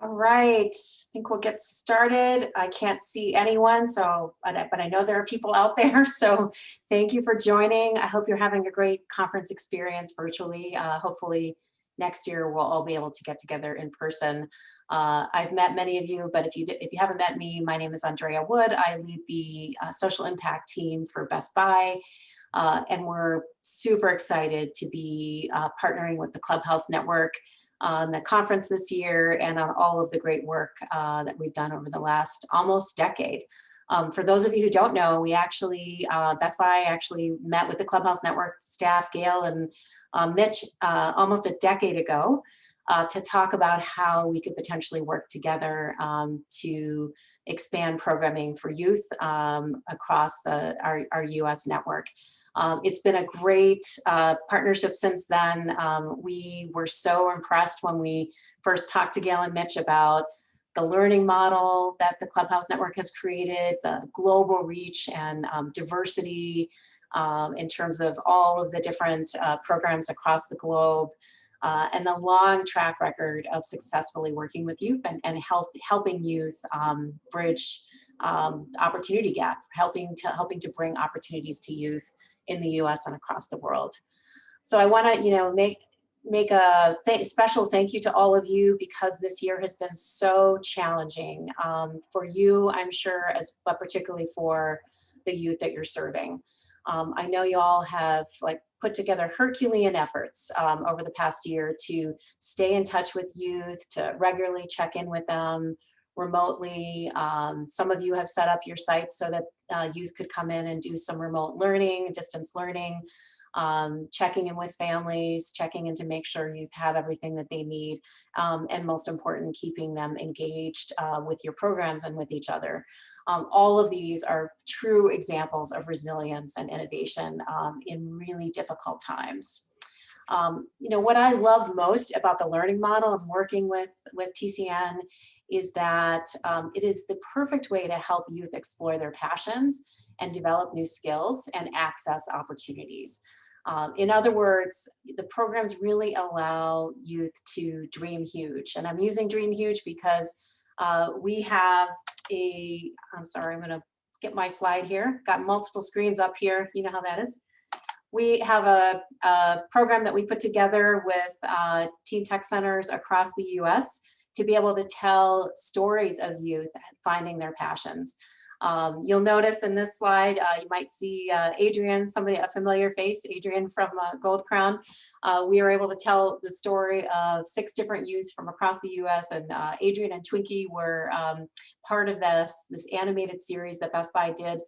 All right, I think we'll get started. I can't see anyone, so but I know there are people out there. So thank you for joining. I hope you're having a great conference experience virtually. Hopefully next year we'll all be able to get together in person. I've met many of you, but if you haven't met me, my name is Andrea Wood. I lead the social impact team for Best Buy. And we're super excited to be partnering with the Clubhouse Network on the conference this year and on all of the great work that we've done over the last almost decade. For those of you who don't know, we actually, Best Buy actually met with the Clubhouse Network staff, Gail and Mitch, almost a decade ago to talk about how we could potentially work together to expand programming for youth across our US network. It's been a great partnership since then. We were so impressed when we first talked to Gail and Mitch about the learning model that the Clubhouse Network has created, the global reach and diversity in terms of all of the different programs across the globe, and the long track record of successfully working with youth and helping youth bridge opportunity gap, helping to bring opportunities to youth in the US and across the world. So I want to, make a special thank you to all of you because this year has been so challenging for you, I'm sure, but particularly for the youth that you're serving. I know you all have put together Herculean efforts over the past year to stay in touch with youth, to regularly check in with them remotely. Some of you have set up your sites so that youth could come in and do some remote learning, distance learning, checking in with families, checking in to make sure youth have everything that they need, and most important, keeping them engaged with your programs and with each other. All of these are true examples of resilience and innovation in really difficult times. What I love most about the learning model and working with TCN is that it is the perfect way to help youth explore their passions and develop new skills and access opportunities. In other words, the programs really allow youth to dream huge. And I'm using dream huge because we have I'm sorry, I'm gonna get my slide here. Got multiple screens up here, you know how that is. We have a program that we put together with teen tech centers across the US to be able to tell stories of youth finding their passions. You'll notice in this slide, you might see Adrian, a familiar face, Adrian from Gold Crown. We were able to tell the story of 6 different youths from across the US, and Adrian and Twinkie were part of this animated series that Best Buy did.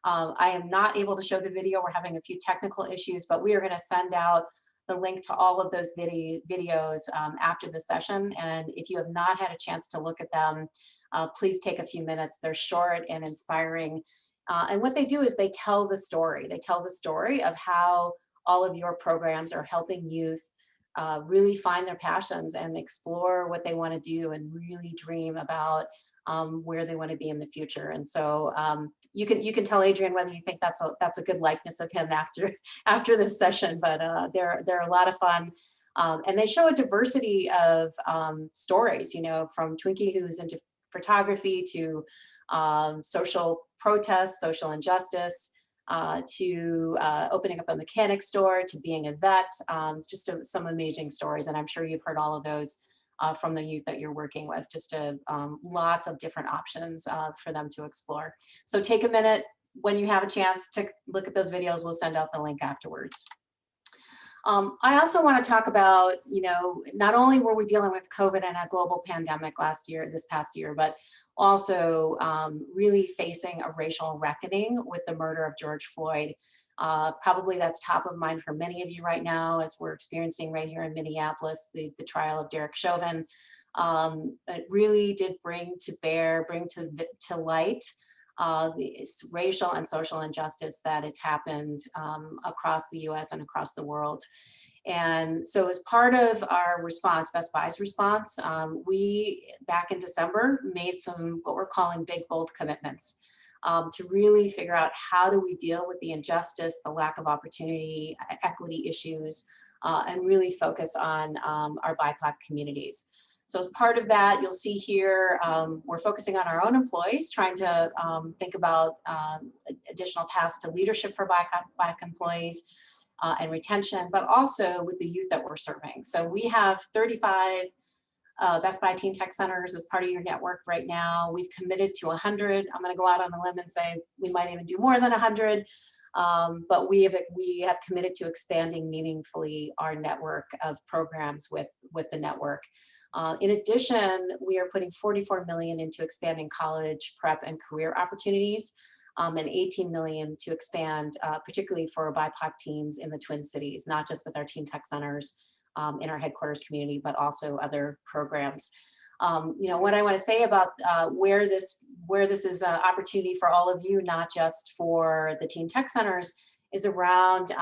I am not able to show the video. We're having a few technical issues, but we are gonna send out the link to all of those videos after the session. And if you have not had a chance to look at them, please take a few minutes. They're short and inspiring. And what they do is they tell the story. They tell the story of how all of your programs are helping youth really find their passions and explore what they want to do and really dream about where they want to be in the future. And so you can tell Adrian whether you think that's a good likeness of him after this session, but they're a lot of fun. And they show a diversity of stories, from Twinkie, who's into photography, to social protests, social injustice, to opening up a mechanic store, to being a vet, just some amazing stories. And I'm sure you've heard all of those from the youth that you're working with, just lots of different options for them to explore. So take a minute when you have a chance to look at those videos. We'll send out the link afterwards. I also want to talk about, not only were we dealing with COVID and a global pandemic this past year, but also really facing a racial reckoning with the murder of George Floyd. Probably that's top of mind for many of you right now, as we're experiencing right here in Minneapolis, the trial of Derek Chauvin. It really did bring to light the racial and social injustice that has happened across the US and across the world. And so as part of our response, Best Buy's response, we, back in December, made some what we're calling big, bold commitments to really figure out how do we deal with the injustice, the lack of opportunity, equity issues, and really focus on our BIPOC communities. So as part of that, you'll see here, we're focusing on our own employees, trying to think about additional paths to leadership for Black employees and retention, but also with the youth that we're serving. So we have 35 Best Buy Teen Tech Centers as part of your network right now. We've committed to 100. I'm going to go out on a limb and say we might even do more than 100. But we have committed to expanding meaningfully our network of programs with the network. In addition, we are putting $44 million into expanding college prep and career opportunities, and $18 million to expand, particularly for BIPOC teens in the Twin Cities, not just with our Teen Tech Centers in our headquarters community, but also other programs. What I want to say about where this is an opportunity for all of you, not just for the Teen Tech Centers, is around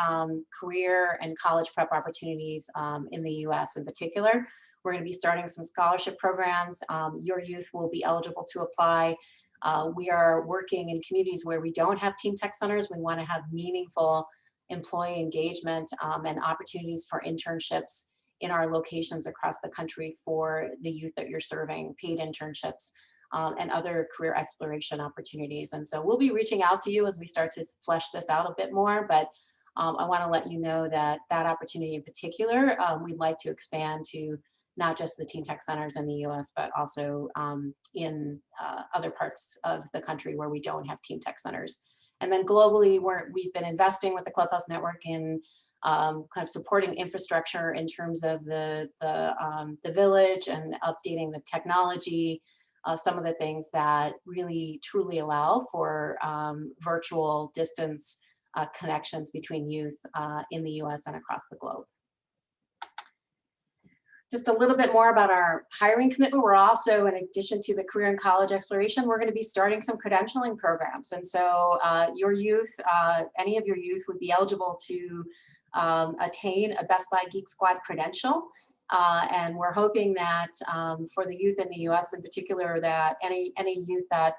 career and college prep opportunities in the US in particular. We're going to be starting some scholarship programs. Your youth will be eligible to apply. We are working in communities where we don't have Teen Tech Centers. We want to have meaningful employee engagement and opportunities for internships in our locations across the country for the youth that you're serving, paid internships, and other career exploration opportunities. And so we'll be reaching out to you as we start to flesh this out a bit more, but I want to let you know that that opportunity in particular, we'd like to expand to not just the Teen Tech Centers in the US, but also in other parts of the country where we don't have Teen Tech Centers. And then globally, we've been investing with the Clubhouse Network in kind of supporting infrastructure in terms of the village and updating the technology, some of the things that really truly allow for virtual distance connections between youth in the US and across the globe. Just a little bit more about our hiring commitment. We're also, in addition to the career and college exploration, we're going to be starting some credentialing programs. And so your youth, any of your youth would be eligible to attain a Best Buy Geek Squad credential. And we're hoping that for the youth in the US in particular, that any youth that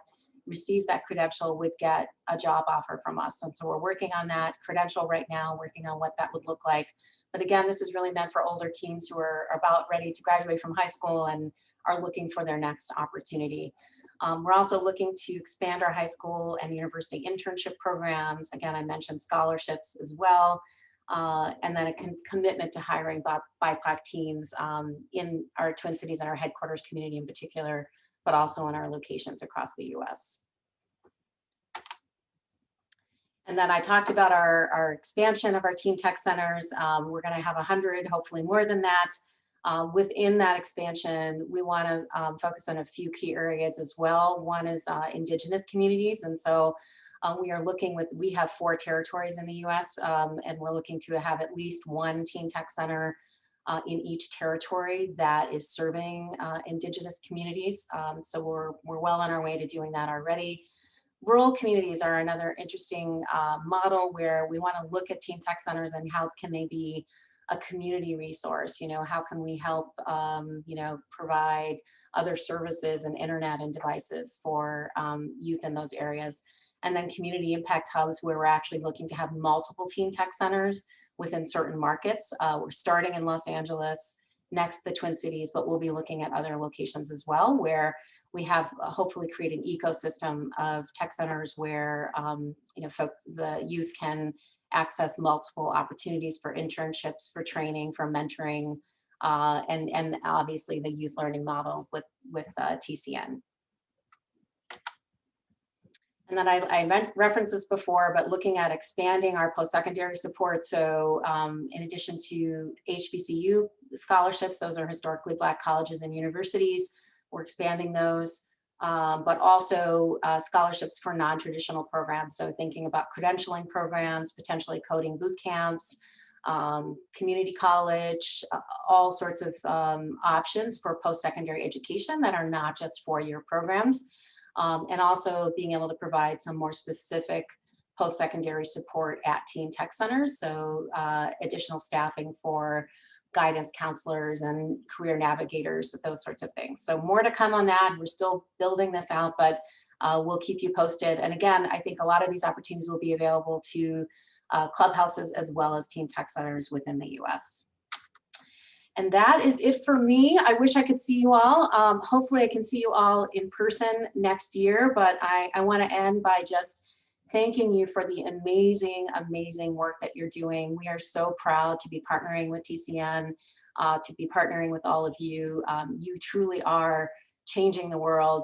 receives that credential would get a job offer from us. And so we're working on that credential right now, working on what that would look like. But again, this is really meant for older teens who are about ready to graduate from high school and are looking for their next opportunity. We're also looking to expand our high school and university internship programs. Again, I mentioned scholarships as well. And then a commitment to hiring BIPOC teams in our Twin Cities and our headquarters community in particular, but also in our locations across the US. And then I talked about our expansion of our Teen Tech Centers. We're going to have 100, hopefully more than that. Within that expansion, we want to focus on a few key areas as well. One is Indigenous communities. And so we have 4 territories in the US, and we're looking to have at least one Teen Tech Center in each territory that is serving Indigenous communities. So we're well on our way to doing that already. Rural communities are another interesting model where we want to look at Teen Tech Centers and how can they be a community resource. How can we help provide other services and internet and devices for youth in those areas. And then community impact hubs where we're actually looking to have multiple Teen Tech Centers within certain markets. We're starting in Los Angeles, next the Twin Cities, but we'll be looking at other locations as well where we have hopefully create an ecosystem of tech centers where the youth can access multiple opportunities for internships, for training, for mentoring, and obviously the youth learning model with TCN. And then I referenced this before, but looking at expanding our post-secondary support. So in addition to HBCU scholarships, those are historically Black colleges and universities, we're expanding those, but also scholarships for non-traditional programs. So thinking about credentialing programs, potentially coding boot camps, community college, all sorts of options for post-secondary education that are not just four-year programs. And also being able to provide some more specific post-secondary support at Teen Tech Centers. So additional staffing for guidance counselors and career navigators, those sorts of things. So more to come on that. We're still building this out, but we'll keep you posted. And again, I think a lot of these opportunities will be available to Clubhouses as well as Teen Tech Centers within the US. And that is it for me. I wish I could see you all. Hopefully I can see you all in person next year, but I want to end by just thanking you for the amazing, amazing work that you're doing. We are so proud to be partnering with TCN, to be partnering with all of you. You truly are changing the world.